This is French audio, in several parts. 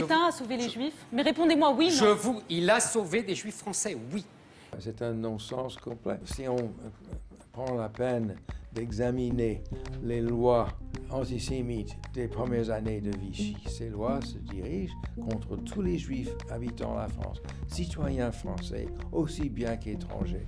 Pétain a sauvé les Juifs? Mais répondez-moi oui, non. Il a sauvé des Juifs français, oui. C'est un non-sens complet. Si on prend la peine d'examiner les lois antisémites des premières années de Vichy, ces lois se dirigent contre tous les Juifs habitant la France, citoyens français aussi bien qu'étrangers.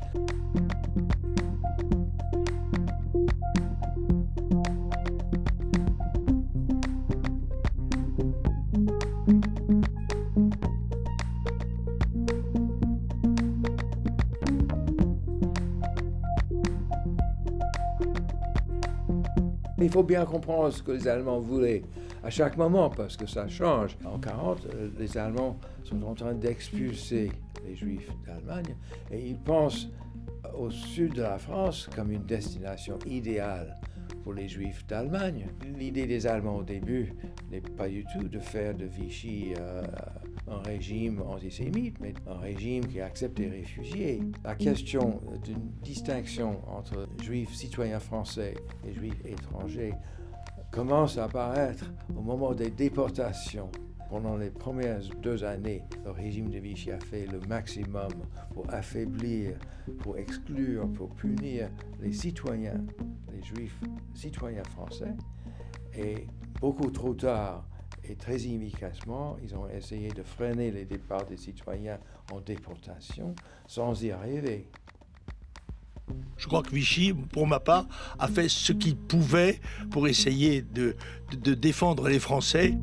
Il faut bien comprendre ce que les Allemands voulaient à chaque moment, parce que ça change. En 1940, les Allemands sont en train d'expulser les Juifs d'Allemagne et ils pensent au sud de la France comme une destination idéale pour les Juifs d'Allemagne. L'idée des Allemands au début n'est pas du tout de faire de Vichy un régime antisémite, mais un régime qui accepte les réfugiés. La question d'une distinction entre Juifs citoyens français et Juifs étrangers commence à apparaître au moment des déportations. Pendant les premières 2 années, le régime de Vichy a fait le maximum pour affaiblir, pour exclure, pour punir les citoyens, les Juifs citoyens français. Et beaucoup trop tard et très inefficacement, ils ont essayé de freiner les départs des citoyens en déportation sans y arriver. Je crois que Vichy, pour ma part, a fait ce qu'il pouvait pour essayer de défendre les Français.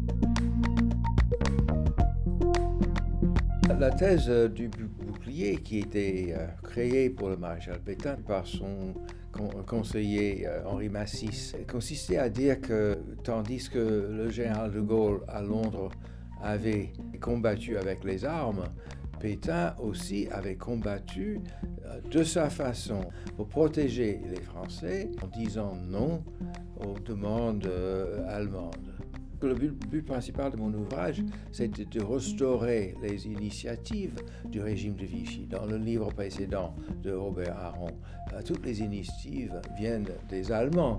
La thèse du bouclier qui était créée pour le maréchal Pétain par son conseiller Henri Massis consistait à dire que tandis que le général de Gaulle à Londres avait combattu avec les armes, Pétain aussi avait combattu de sa façon pour protéger les Français en disant non aux demandes allemandes. Le but principal de mon ouvrage, c'était de restaurer les initiatives du régime de Vichy. Dans le livre précédent de Robert Harron, toutes les initiatives viennent des Allemands.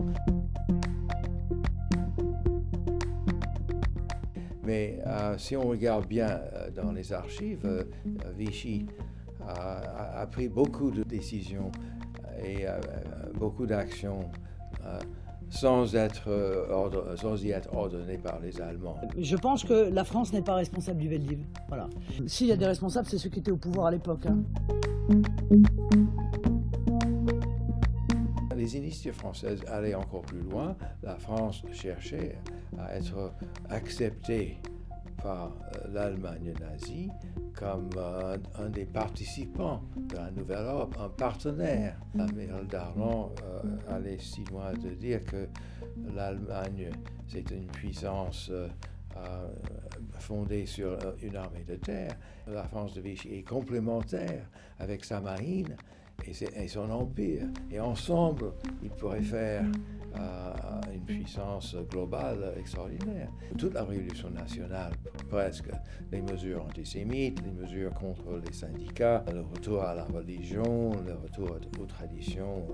Mais si on regarde bien dans les archives, Vichy a pris beaucoup de décisions et beaucoup d'actions sans y être ordonné par les Allemands. Je pense que la France n'est pas responsable du Veldiv. Voilà. S'il y a des responsables, c'est ceux qui étaient au pouvoir à l'époque. Les initiatives françaises allaient encore plus loin. La France cherchait à être acceptée par l'Allemagne nazie comme un des participants de la Nouvelle Europe, un partenaire. L'amiral Darlan allait si loin de dire que l'Allemagne, c'est une puissance fondée sur une armée de terre. La France de Vichy est complémentaire avec sa marine et son empire. Et ensemble, ils pourraient faire une puissance globale extraordinaire. Toute la révolution nationale, presque, les mesures antisémites, les mesures contre les syndicats, le retour à la religion, le retour aux traditions,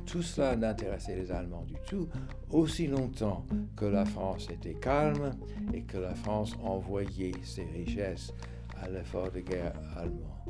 tout cela n'intéressait les Allemands du tout, aussi longtemps que la France était calme et que la France envoyait ses richesses à l'effort de guerre allemand.